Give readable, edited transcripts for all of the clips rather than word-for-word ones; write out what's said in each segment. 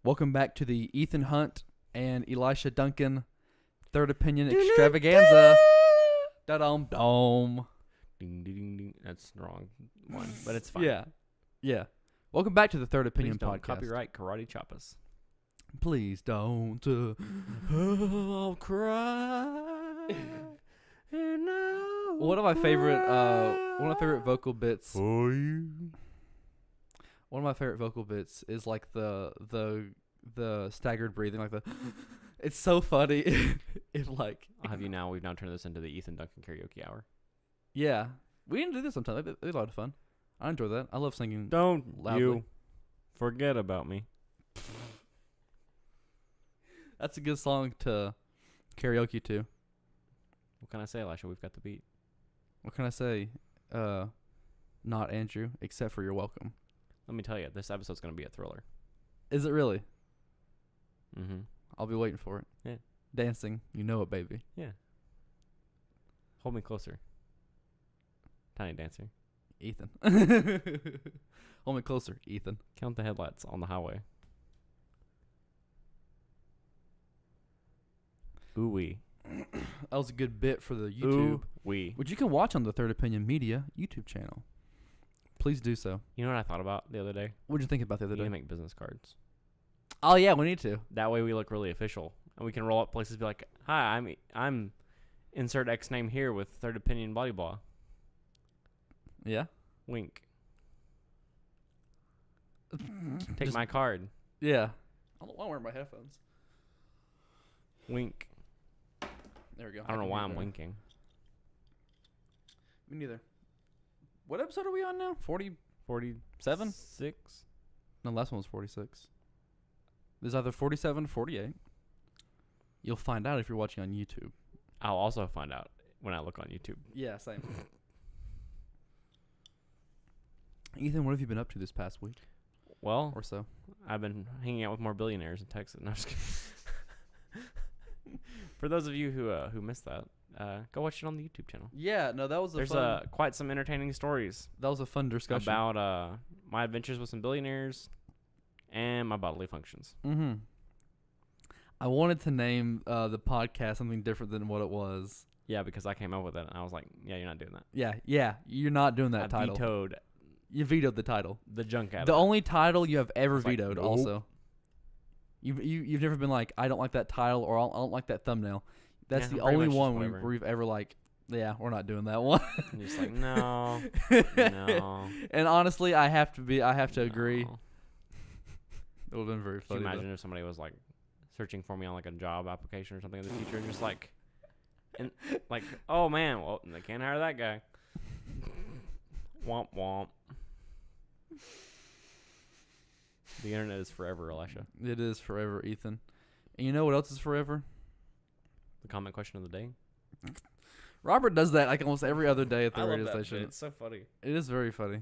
Welcome back to the Ethan Hunt and Elisha Duncan Third Opinion Extravaganza. Da-dum dome. Ding, ding, ding, ding. That's the wrong one, but it's fine. Yeah. Welcome back to the Third Opinion Please don't podcast. copyright Karate Choppas. Please don't. I'll cry. And I'll One of my favorite vocal bits. for you. One of my favorite vocal bits is like the staggered breathing, like the. It's so funny. If like. I'll have you now. We've now turned this into the Ethan Duncan karaoke hour. Yeah, we didn't do this sometimes. It'd be a lot of fun. I enjoy that. I love singing. Don't loudly. you forget about me. That's a good song to karaoke to. What can I say, Elisha? We've got the beat. What can I say? Not Andrew, except for you're welcome. Let me tell you, this episode's going to be a thriller. Is it really? Mm-hmm. I'll be waiting for it. Yeah. Dancing, you know it, baby. Yeah. Hold me closer. Tiny dancer. Ethan. Hold me closer, Ethan. Count the headlights on the highway. Ooh wee. That was a good bit for the YouTube, Ooh wee. which you can watch on the Third Opinion Media YouTube channel. Please do so. You know what I thought about the other day? What did you think about the other We need day? to make business cards. Oh yeah, we need to. That way we look really official, and we can roll up places and be like, "Hi, I'm insert X name here with Third Opinion blah blah." Yeah. Wink. Take Just- my card. Yeah. I don't want to wear my headphones. Wink. There we go. I don't know can why hear I'm better. winking. Me neither. What episode are we on now? 47? 6. No, last one was 46. There's either 47 or 48. You'll find out if you're watching on YouTube. I'll also find out when I look on YouTube. Yeah, same. Ethan, what have you been up to this past week Well, or so? I've been hanging out with more billionaires in Texas. No, I'm just kidding. For those of you who missed that, go watch it on the YouTube channel. Yeah, no, that was There's quite some entertaining stories that was a fun discussion about my adventures with some billionaires and my bodily functions. Mm-hmm. I wanted to name the podcast something different than what it was. Yeah, because I came up with it, and I was like, "Yeah, you're not doing that." Yeah, you're not doing that I title. vetoed You vetoed the title. the junk out of The it. only title you have ever It's like, vetoed. nope. Also, you've never been like, I don't like that title or I don't like that thumbnail. That's Yeah, the pretty only much just one whatever. where we've ever like, yeah, we're not doing that one. And you're just like, no, no. And honestly, I have to agree. no. It would have been very Could you funny. imagine if somebody was like searching for me on like a job application or something in the future, and just like, oh man, well they can't hire that guy. Womp womp. The internet is forever, Elisha. It is forever, Ethan. And you know what else is forever? The comment question of the day. Robert does that like almost every other day at the radio station. It's so funny. It is very funny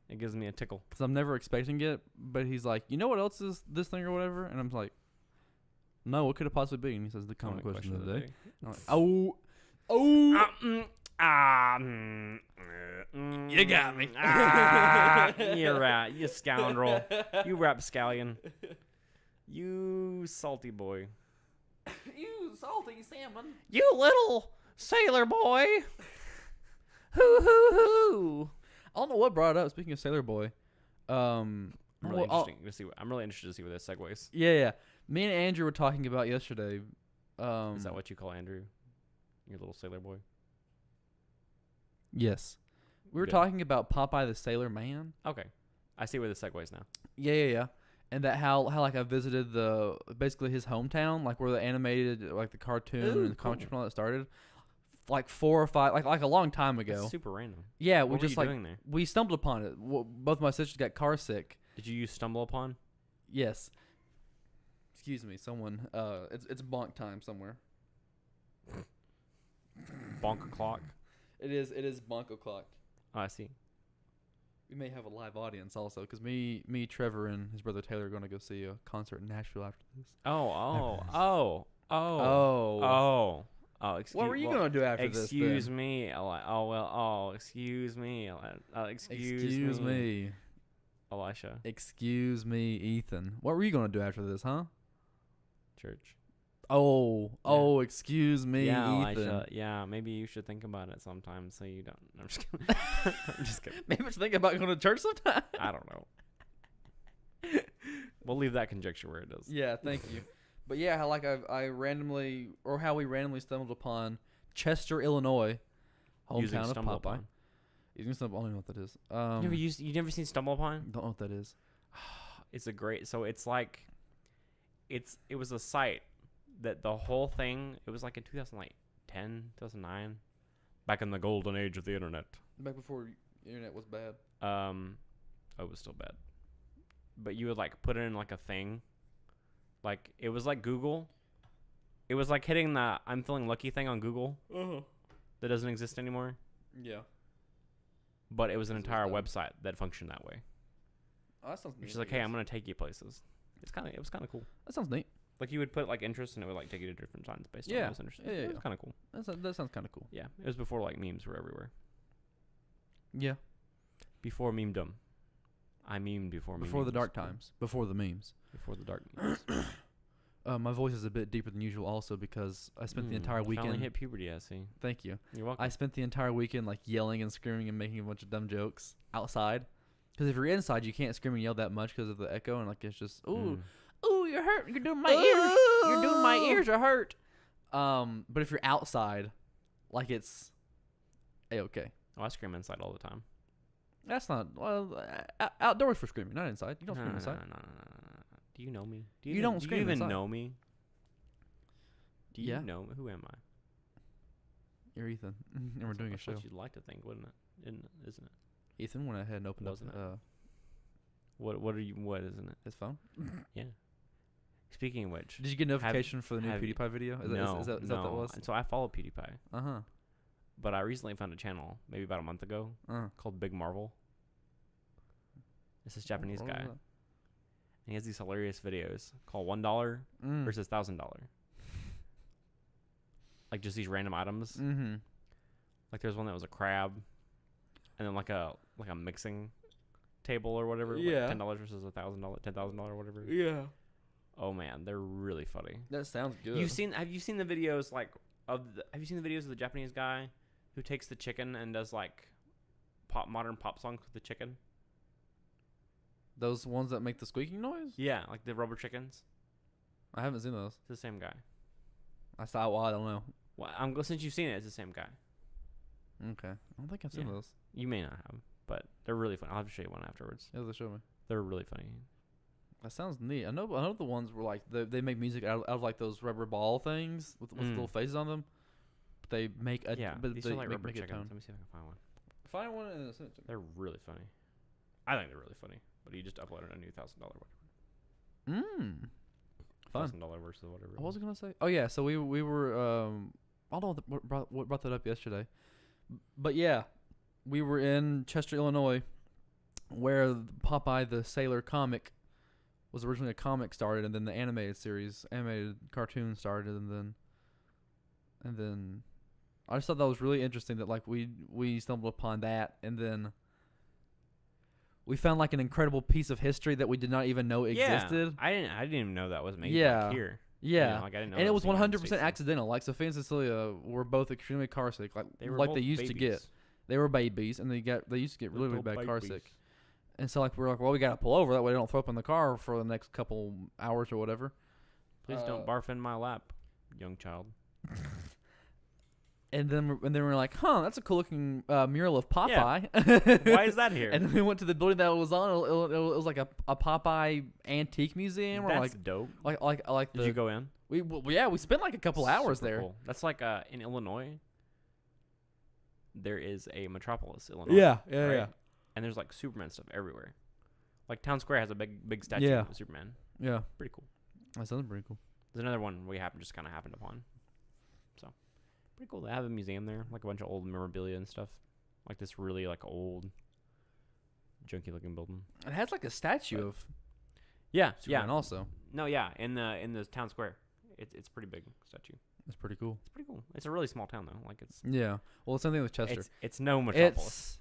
It gives me a tickle. because I'm never expecting it, but he's like, you know what else is this thing or whatever? And I'm like, no, what could it possibly be? And he says the comment question of the day. I'm like, oh. You got me. You're right, you scoundrel. You rapscallion. You salty boy. You salty salmon. You little sailor boy. Hoo hoo hoo. I don't know what brought it up. Speaking of Sailor Boy, I'm really well, interested to see. I'm really interested to see where this segues. yeah. Me and Andrew were talking about yesterday. Is that what you call Andrew? Your little sailor boy? Yes. We were Good. talking about Popeye the Sailor Man. Okay. I see where this segues now. Yeah. And that how like I visited basically his hometown, like where the animated like the cartoon Ooh, and the comic cool. strip and all that started, like 4 or 5 like a long time ago. That's super random. Yeah, What we were just you like doing there? we stumbled upon it. Both my sisters got car sick. Did you stumble upon? Yes. Excuse me, someone. It's bonk time somewhere. Bonk o'clock? It is bonk o'clock. Oh, I see. We may have a live audience also, because me, Trevor, and his brother Taylor are going to go see a concert in Nashville after this. Oh. Excuse, What were you going to do after this? Excuse me. Excuse me. Excuse me. Elisha. Excuse me, Ethan. What were you gonna do after this, huh? Church. Oh, excuse me, Yeah, Ethan. Elisha. Yeah, maybe you should think about it sometime so you don't. No, I'm just kidding. I'm just kidding. Maybe I should think about going to church sometime. I don't know. We'll leave that conjecture where it is. Yeah, thank you. But yeah, how how we randomly stumbled upon Chester, Illinois, Using hometown of Stumble Popeye. Upon. Using Stumble, I don't know what that is. You never seen Stumble Upon? Don't know what that is. It's a great. So it's like, it was a site that the whole thing. It was like in 2010, 2009, back in the golden age of the internet. Back before the internet was bad. It was still bad. But you would like put it in like a thing. Like it was like Google. It was like hitting the "I'm feeling lucky" thing on Google. That doesn't exist anymore. Yeah. But it was an This was entire dumb. website that functioned that way. Oh, that sounds neat. Which is like, hey, I'm gonna take you places. It was kind of cool. That sounds neat. Like you would put like interest, and it would like take you to different signs based on Yeah. those interests. Yeah, It yeah, was yeah. kind of cool. That sounds kind of cool. Yeah, it was before like memes were everywhere. Yeah. Before memedom. I memed before Before the memes. dark times. Before the memes. Before the dark memes. My voice is a bit deeper than usual also because I spent the entire Finally weekend. hit puberty, I see. Thank you. You're welcome. I spent the entire weekend like yelling and screaming and making a bunch of dumb jokes outside. Because if you're inside, you can't scream and yell that much because of the echo, and like it's just ooh, you're hurt. You're doing my ears. You're doing my ears are hurt. But if you're outside, like it's okay. Oh, I scream inside all the time. That's not outdoors for screaming, not inside. You don't scream No. inside. Do you know me? You don't do scream you even inside. know me? Do you Yeah. know me? Who am I? You're Ethan, and we're doing a That's show. what you'd like to think, wouldn't it? Isn't it? Ethan went ahead and opened up Wasn't it? What isn't it? his phone. Yeah. Speaking of which, Did you get a notification for the new have you- PewDiePie video? Is no, that what that was? So I follow PewDiePie, Uh-huh. but I recently found a channel, maybe about a month ago, called Big Marvel. It's this Japanese What was guy, that? and he has these hilarious videos called $1 versus $1,000. Like just these random items. Mm-hmm. Like there's one that was a crab, and then like a mixing table or whatever. Yeah. Like $10 versus $1,000, $10,000 or whatever. Yeah. Oh man, they're really funny. That sounds good. Have you seen the videos have you seen the videos of the Japanese guy who takes the chicken and does like modern pop songs with the chicken? Those ones that make the squeaking noise? Yeah, like the rubber chickens. I haven't seen those. It's the same guy. I saw. Well, I don't know. Well, since you've seen it, it's the same guy. Okay. I don't think I've seen Yeah. those. You may not have, but they're really fun. I'll have to show you one afterwards. Yeah, they show me. They're really funny. That sounds neat. I know the ones where like they make music out of like those rubber ball things with little faces on them. But they make a but these they are like make, rubber make a chickens. tone. Let me see if I can find one. Find one and send it to me. They're really funny. I think they're really funny. But he just uploaded a new $1,000 Fun. $1,000 versus whatever. What was I gonna say? Oh yeah, so we were I don't know what brought that up yesterday, but yeah, we were in Chester, Illinois, where Popeye the Sailor comic was originally a comic started, and then the animated cartoon started, and then I just thought that was really interesting that like we stumbled upon that, and then we found like an incredible piece of history that we did not even know existed. I didn't even know that was made Yeah. back here. Yeah. You know, like I didn't know And that it was in the United 100% States. accidental. Like Sophie and Cecilia were both extremely car sick, like They were like both they used to get. babies. They were babies, and they used to get really Little bad car babies. sick. And so like we're like, well, we gotta pull over that way they don't throw up in the car for the next couple hours or whatever. Please don't barf in my lap, young child. And then we're like, huh, that's a cool looking mural of Popeye. Why is that here? And then we went to the building that it was on. It was like a Popeye antique museum, or That's dope. like Did you go in? we spent like a couple hours Super there. cool. That's like in Illinois. There is a Metropolis, Illinois. Yeah. And there's like Superman stuff everywhere. Like Town Square has a big statue Yeah. of Superman. Yeah. Pretty cool. That sounds pretty cool. There's another one we just kind of happened upon. So pretty cool. They have a museum there, like a bunch of old memorabilia and stuff. Like this really like old, junky looking building. It has like a statue of Yeah, Superman also. No, yeah, in the town square. It's a pretty big statue. That's pretty cool. It's pretty cool. It's a really small town though. Like it's Yeah. Well, it's something with Chester. it's no Metropolis. It's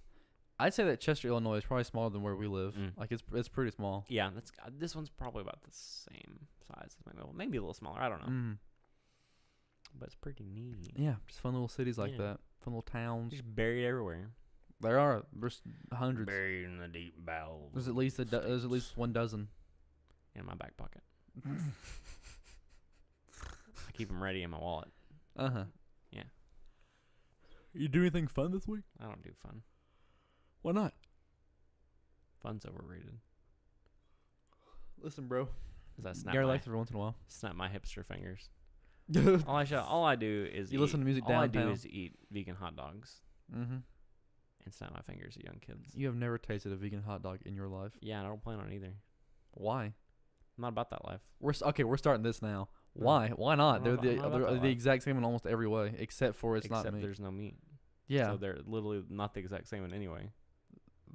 I'd say that Chester, Illinois is probably smaller than where we live. Mm. Like it's pretty small. Yeah, this one's probably about the same size as maybe a little smaller. I don't know, Mm. but it's pretty neat. Yeah, just fun little cities like Yeah. that. Fun little towns. Just buried everywhere. There's hundreds. Buried in the deep bowels. There's at least there's at least 1 dozen. In my back pocket. I keep them ready in my wallet. Yeah. You do anything fun this week? I don't do fun. Why not? Fun's overrated. Listen, bro. Cause I Gary likes every once in a while. snap my hipster fingers. You All I do is listen to music all I downtown. do is eat vegan hot dogs Mm-hmm. and snap my fingers at young kids. You have never tasted a vegan hot dog in your life. Yeah, and I don't plan on either. Why? I'm not about that life. We're starting this now. No. Why? Why not? I'm They're not the about they're that the life. exact same in almost every way, except for it's Except not meat. there's no meat. Yeah, So they're literally not the exact same in any way.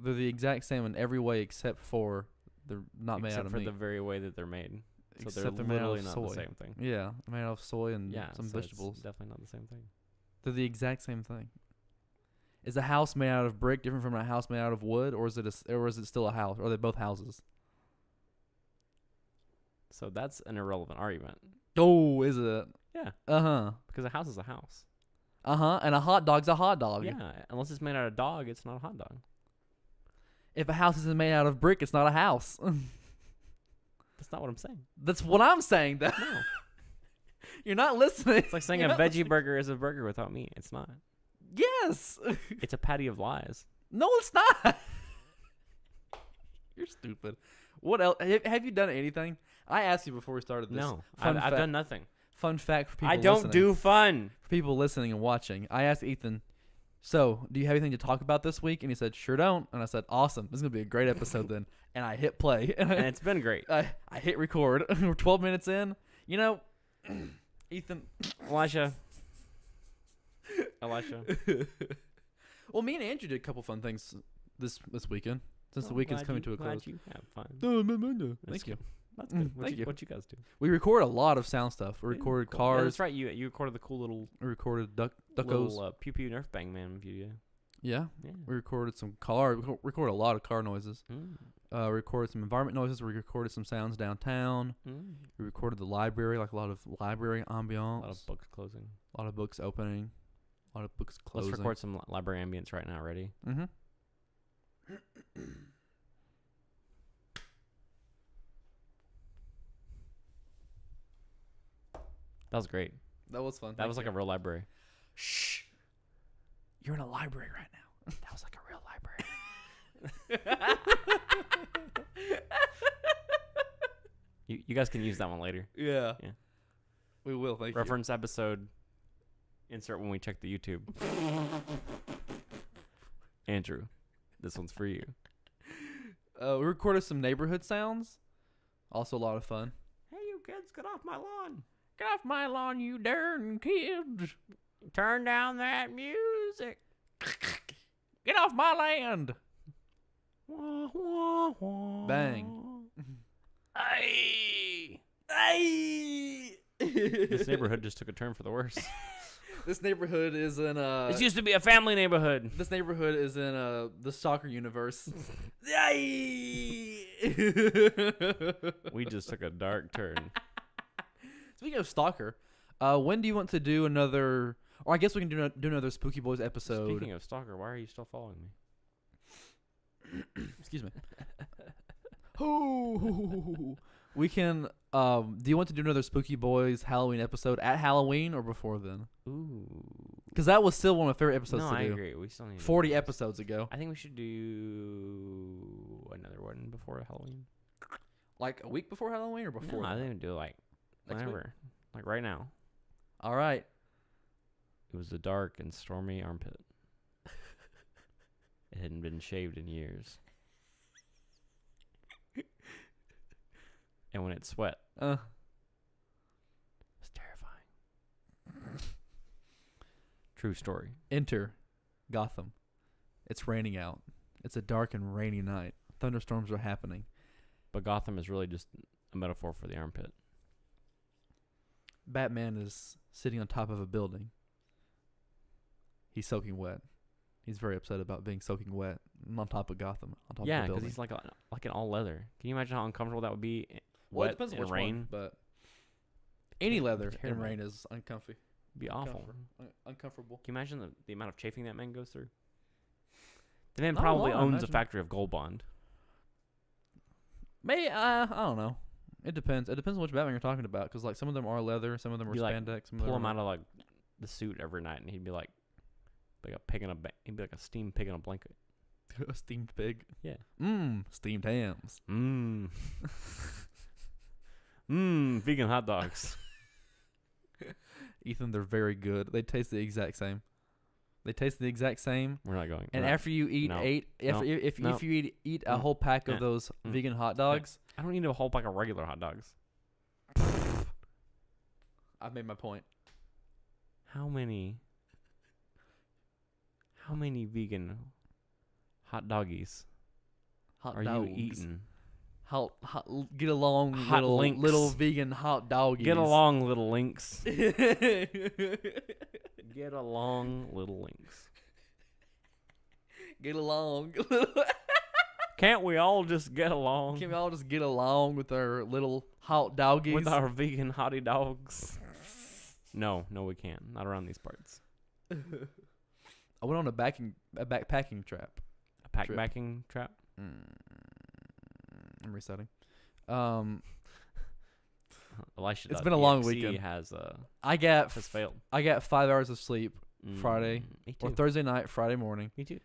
they're the exact same in every way except for they're not made out Except of for meat. the very way that they're made. So Except they're made out literally of not soy. the same thing. Yeah, made out of soy and Yeah, some so it's vegetables. definitely not the same thing. They're the exact same thing. Is a house made out of brick different from a house made out of wood, or is it still a house? Or are they both houses? So that's an irrelevant argument. Oh, is it? Yeah, Uh-huh. because a house is a house. Uh-huh. And a hot dog's a hot dog. Yeah, unless it's made out of dog, it's not a hot dog. If a house isn't made out of brick, it's not a house. That's not what I'm saying. That's what I'm saying, though. No, You're not listening. it's like saying You're a not veggie listening. burger is a burger without meat. It's not. Yes. It's a patty of lies. No, it's not. You're stupid. What else? Have you done anything? I asked you before we started this. No, Fun I've done nothing. Fun fact for people I don't listening. do fun. For people listening and watching, I asked Ethan, so do you have anything to talk about this week? And he said, sure don't. And I said, awesome. This is going to be a great episode then. And I hit play. And it's been great. I hit record. We're 12 minutes in. You know, Ethan. Elisha. Well, me and Andrew did a couple fun things this weekend since the weekend's coming to a close. Glad you have fun. Thank you. That's good. Thank you. What you guys do? We record a lot of sound stuff. We recorded Cool. Yeah, cars. that's right. You recorded the cool little We recorded duckos. little pew pew Nerf bang man video. Yeah. Yeah. We recorded some car. We recorded a lot of car noises. Mm. Recorded some environment noises. We recorded some sounds downtown. Mm. We recorded the library, like a lot of library ambiance. A lot of books closing. A lot of books opening. A lot of books closing. Let's record some library ambience right now. Ready? Mm-hmm. That was great. That was fun. That was like a real library. Shh. You're in a library right now. That was like a real library. You guys can use that one later. Yeah. Yeah. We will. Thank Reference episode. Insert when we check the YouTube. Andrew, this one's for you. you. We recorded some neighborhood sounds. Also a lot of fun. Hey, you kids, get off my lawn. Get off my lawn, you darn kids. Turn down that music. Get off my land. Wah, wah, wah. Bang. Aye. Hey. This neighborhood just took a turn for the worse. This neighborhood is in This used to be a family neighborhood. This neighborhood is in the soccer universe. We just took a dark turn. Speaking of stalker, when do you want to do another? Or I guess we can do another Spooky Boys episode. Speaking of stalker, why are you still following me? Excuse me. Ooh. We can. Do you want to do another Spooky Boys Halloween episode at Halloween or before then? Ooh. Because that was still one of my favorite episodes No, to I do. agree. We still need to do 40 this. episodes ago. I think we should do another one before Halloween. Like a week before Halloween or before? No, I that? think we do like Next week? whenever. Like right now. All right. It was a dark and stormy armpit. It hadn't been shaved in years. And when it sweat, it was terrifying. True story. Enter Gotham. It's raining out. It's a dark and rainy night. Thunderstorms are happening. But Gotham is really just a metaphor for the armpit. Batman is sitting on top of a building. He's soaking wet. He's very upset about being soaking wet on top of Gotham, on top of Yeah, the because building. he's like an all leather. Can you imagine how uncomfortable that would be? Well, it Wet depends on in which rain. one, but any It'd be leather in terrible. rain is uncomfy. It'd be awful. Uncomfortable. Can you imagine the amount of chafing that man goes through? The man Not a probably lot, I owns a imagine. factory of Gold Bond. Maybe I don't know. It depends. It depends on which Batman you're talking about, because like some of them are leather, some of them are Be like, spandex. Some of Pull them him are out of like the suit every night, and he'd be like a pig in a he'd be like a steamed pig in a blanket. a steamed pig. Yeah. Steamed hams. Vegan hot dogs. Ethan, they're very good. They taste the exact same. They taste the exact same. We're not going. And we're not- after you eat No. if No. you eat a Mm. whole pack of Yeah. those Mm. vegan hot dogs, I don't need a whole pack of regular hot dogs. I've made my point. How many vegan hot doggies Hot are dogs. you eating? Get along, Hot links. little vegan hot doggies. Get along, little links. Get along, little links. Get along. Can't we all just get along Can we all just get along with our little hot doggies? with our vegan hottie dogs? No, we can't. Not around these parts. I went on a backpacking trip. A pack-backing trap? I'm resetting. Elisha. It's been a long EXE weekend. Has has failed. I got 5 hours of sleep Friday Me too. or Thursday night, Friday morning. Me too.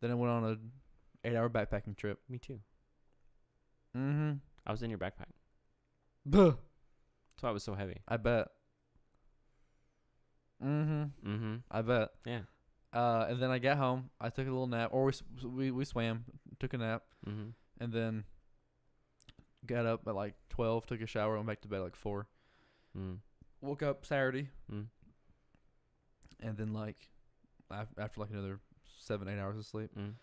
Then I went on a 8-hour backpacking trip. Me too. Mm-hmm. I was in your backpack. That's That's why it was so heavy. I bet. Mm-hmm. Mm-hmm. I bet. Yeah. And then I got home. I took a little nap, or we swam, took a nap, Mm-hmm. and then got up at like 12, took a shower, went back to bed at like 4. Mm. Woke up Saturday, Mm. and then like after like another 7-8 hours of sleep, Mm.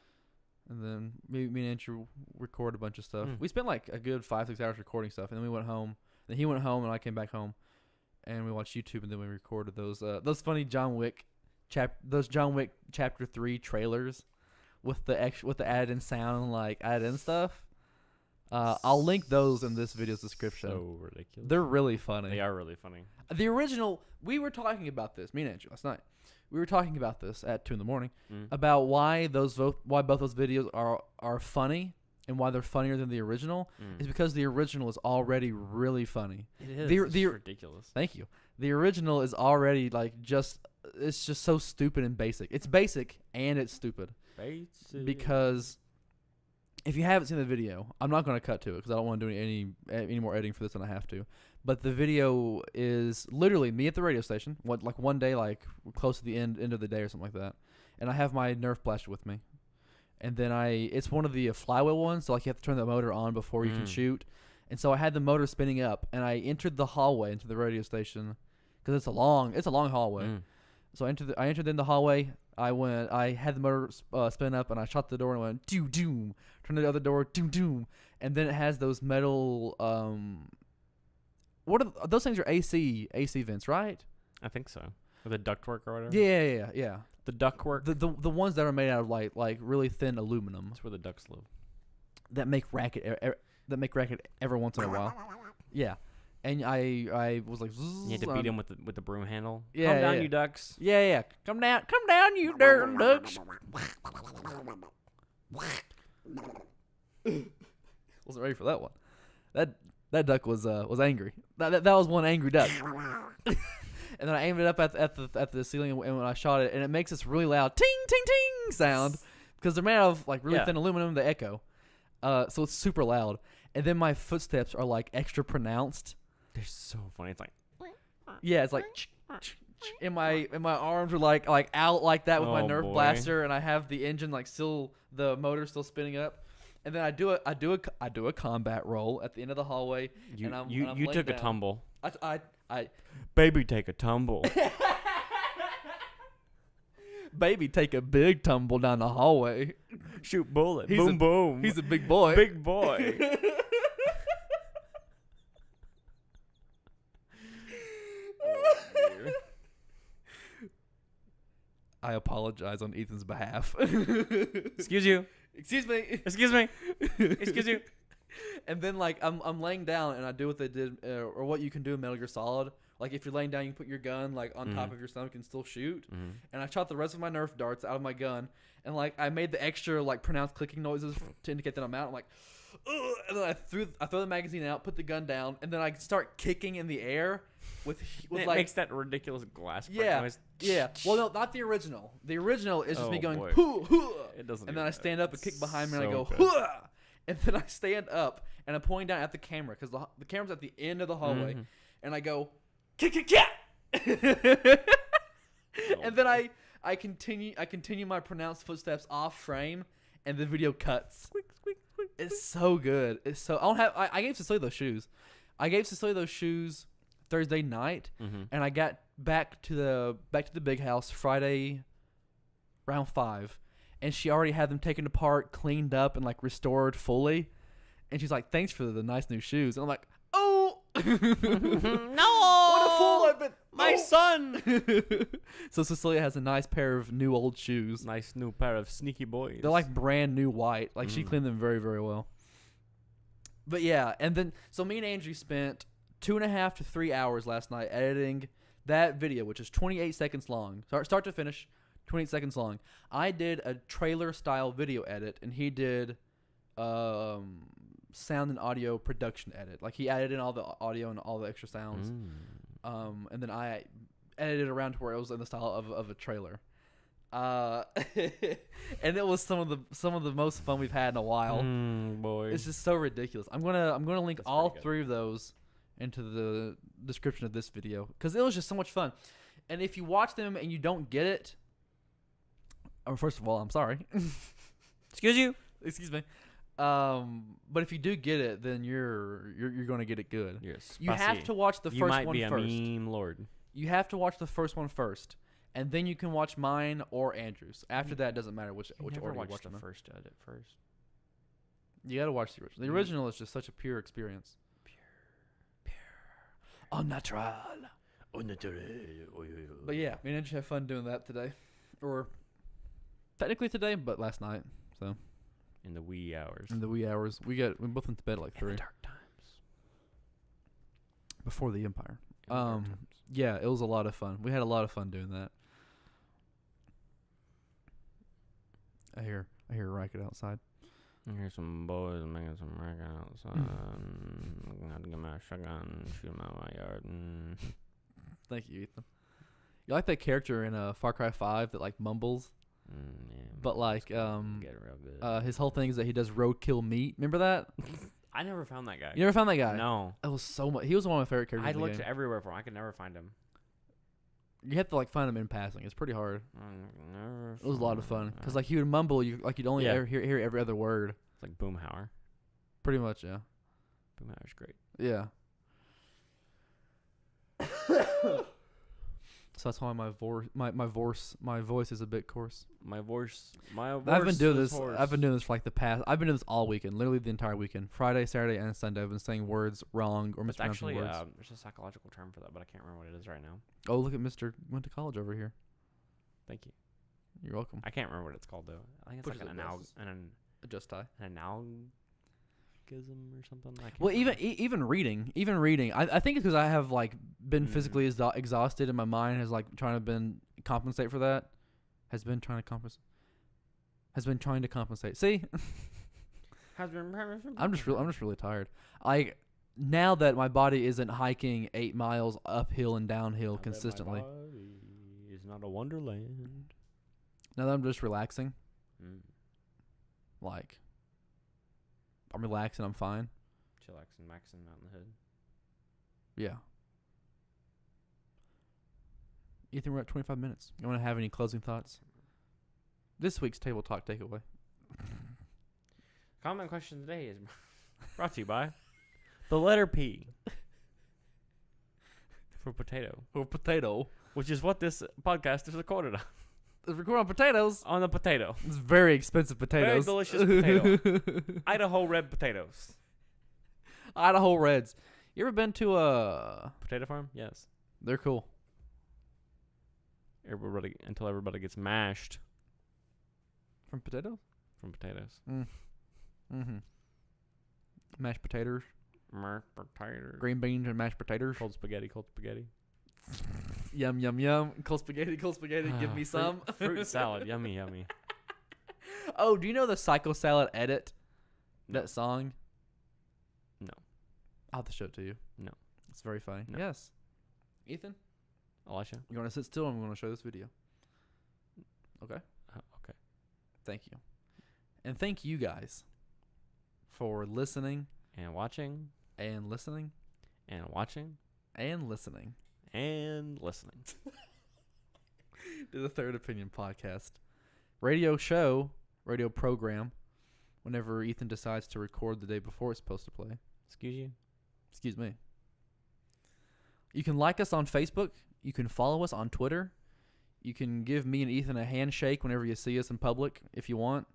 and then me and Andrew record a bunch of stuff. Mm. We spent like a good 5-6 hours recording stuff, and then we went home. Then he went home, and I came back home, and we watched YouTube, and then we recorded those funny John Wick chapter 3 trailers with the added in sound and like added in stuff. I'll link those in this video's description. So ridiculous. They're really funny. They are really funny. The original, we were talking about this, me and Andrew last night. We were talking about this at 2 a.m. Mm. about why both those videos are funny and why they're funnier than the original is because the original is already really funny. It is. the- It's the- ridiculous. Thank you. The original is already like it's just so stupid and basic. It's basic and it's stupid because if you haven't seen the video, I'm not going to cut to it because I don't want to do any more editing for this than I have to. But the video is literally me at the radio station, one day, like close to the end of the day or something like that, and I have my Nerf blaster with me, and then it's one of the flywheel ones, so like you have to turn the motor on before you can shoot, and so I had the motor spinning up, and I entered the hallway into the radio station because it's a long hallway. Mm. So I entered in the hallway. I had the motor spin up, and I shut the door and went doom doom. Turned the other door doom doom, and then it has those metal what are those things? Are AC vents, right? I think so. Or the ductwork or whatever. Yeah. The ductwork. The ones that are made out of like really thin aluminum That's where the ducks live. that make racket every once in a while. Yeah, and I was like, You had to beat them with the broom handle. Yeah, Calm down, yeah. you ducks. Yeah. Come down, you dirty ducks. Wasn't ready for that one. That duck was angry. That was one angry duck. And then I aimed it up at the ceiling, and when I shot it, and it makes this really loud ting ting ting sound because they're made out of like really thin aluminum. They echo, so it's super loud. And then my footsteps are like extra pronounced. They're so funny. It's like Yeah, it's like. And my arms are like out like that with my Oh, Nerf boy. blaster, and I have the engine the motor still spinning up, and then I do a combat roll at the end of the hallway. you I'm you laying took a down. tumble. I Baby, take a tumble. baby take a big tumble down the hallway. Shoot bullet. He's boom a- boom. He's a big boy. big boy. I apologize on Ethan's behalf. Excuse you. Excuse me. Excuse me. Excuse you. And then like I'm laying down and I do what they did or what you can do in Metal Gear Solid. Like if you're laying down, you can put your gun like on top of your stomach and still shoot. And I shot the rest of my Nerf darts out of my gun, and like I made the extra like pronounced clicking noises to indicate that I'm out. I'm like, ugh, and then I throw the magazine out, put the gun down, and then I start kicking in the air with it like makes that ridiculous glass break noise. Yeah. Well, no, not the original. The original is just me going, boy. hoo, hoo. It doesn't. And then I stand up and kick behind me, and I go, good. hoo. And then I stand up and I'm pointing down at the camera because the camera's at the end of the hallway, and I go, kick, kick, kick. And then I continue my pronounced footsteps off frame, and the video cuts. Squeak, squeak, squeak. It's so good. It's so I gave Cecilia those shoes. I gave Cecilia those shoes Thursday night, and I got back to the big house Friday around 5, and she already had them taken apart, cleaned up, and like restored fully. And she's like, "Thanks for the nice new shoes." And I'm like, "Oh, no! What a fool I've been! My son!" So Cecilia has a nice pair of new old shoes. Nice new pair of sneaky boys. They're like brand new white. Like she cleaned them very, very well. But yeah, and then so me and Andrew spent 2.5 to 3 hours last night editing that video, which is 28 seconds long. Start to finish, 28 seconds long. I did a trailer style video edit, and he did sound and audio production edit. Like he added in all the audio and all the extra sounds. And then I edited around to where it was in the style of a trailer. And it was some of the most fun we've had in a while. Boy. It's just so ridiculous. I'm gonna link That's all pretty good. 3 of those into the description of this video because it was just so much fun. And if you watch them and you don't get it, or first of all, I'm sorry. Excuse you. Excuse me. But if you do get it, then you're gonna get it good. Yes. You have to watch the You first might one be a first. meme lord. You have to watch the first one first, and then you can watch mine or Andrew's. After that, it doesn't matter which order you watch the them in. first edit first. You gotta watch the original. The original is just such a pure experience. Au natural. But yeah, me and Andrew had fun doing that today, or technically today, but last night. So In the wee hours. in the wee hours, we both went to bed at like 3 In the dark times. before the Empire. In the dark times. Yeah, it was a lot of fun. We had a lot of fun doing that. I hear a racket outside. Here's some boys making some racket outside. I'm gonna get my shotgun and shoot them out of my yard. Thank you, Ethan. You like that character in Far Cry 5 that like mumbles, Yeah, but like get it real good. his whole thing is that he does roadkill meat. Remember that? I never found that guy. You never found that guy? No. It was so much. He was one of my favorite characters. I in the looked game. everywhere for him. I could never find him. You have to like find him in passing. It's pretty hard. Never It was a lot of fun found because that. like he would mumble. You'd only Yeah. hear every other word. It's like Boomhauer. Pretty much, yeah. Boomhauer's great. Yeah. So that's why my voice is a bit coarse. My voice. I've been doing this. I've been doing this for like the past. I've been doing this all weekend, literally the entire weekend. Friday, Saturday, and Sunday. I've been saying words wrong or It's mispronouncing actually words. there's a psychological term for that, but I can't remember what it is right now. Oh, look at Mr. Went to college over here. Thank you. You're welcome. I can't remember what it's called though. I think it's Pushes like it glasses. an Adjust tie. analgism or something. I can't Well, remember. even reading. I think it's because I have like been physically exhausted, and my mind has like trying to compensate for that. Has been trying to compensate. See, I'm just really tired. Like now that my body isn't hiking 8 miles uphill and downhill consistently. It's not a wonderland. Now that I'm just relaxing, Mm. like I'm relaxing, I'm fine. Chillaxing, maxing out in the hood. Yeah. Ethan, we're at 25 minutes. You want to have any closing thoughts? This week's Table Talk takeaway. Comment question today is brought to you by the letter P for potato, Or potato. which is what this podcast is recorded on. Let's record on potatoes. On the potato. It's very expensive potatoes. Very delicious potato. Idaho red potatoes. Idaho Reds. You ever been to Potato farm? Yes. They're cool. until everybody gets mashed From potatoes? from potatoes. Mm-hmm. Mashed potatoes. Mashed potatoes. Green beans and mashed potatoes. Cold spaghetti. Yum, yum, yum. Cold spaghetti. Give me some. Fruit salad. Yummy. Oh, do you know the Psycho Salad edit? No. That song? No. I'll have to show it to you. No. It's very funny. No. Yes. Ethan? Elisha? You want to sit still? I'm going to show this video. Okay? Okay. Thank you. And thank you guys for listening And watching. and listening And watching. and listening And listening. to the Third Opinion Podcast. Radio program, whenever Ethan decides to record the day before it's supposed to play. Excuse me. You can like us on Facebook. You can follow us on Twitter. You can give me and Ethan a handshake whenever you see us in public if you want.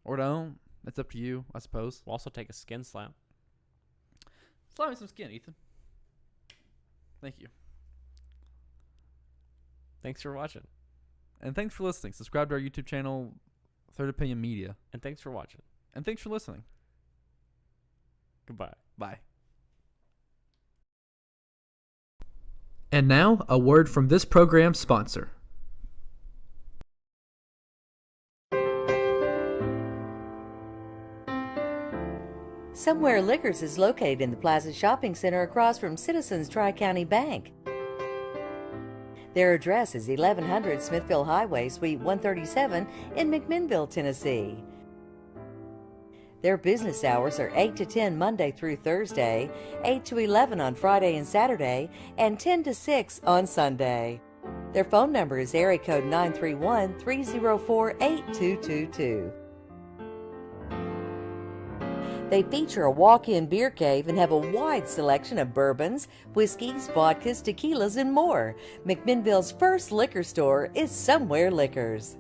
Or don't. That's up to you, I suppose. We'll also take a skin slap. Slap me some skin, Ethan. Thank you. Thanks for watching. And thanks for listening. Subscribe to our YouTube channel, Third Opinion Media. And thanks for watching. And thanks for listening. Goodbye. Bye. And now, a word from this program's sponsor. Somewhere Liquors is located in the Plaza Shopping Center across from Citizens Tri-County Bank. Their address is 1100 Smithville Highway, Suite 137 in McMinnville, Tennessee. Their business hours are 8 to 10 Monday through Thursday, 8 to 11 on Friday and Saturday, and 10 to 6 on Sunday. Their phone number is area code 931-304-8222. They feature a walk-in beer cave and have a wide selection of bourbons, whiskeys, vodkas, tequilas, and more. McMinnville's first liquor store is Somewhere Liquors.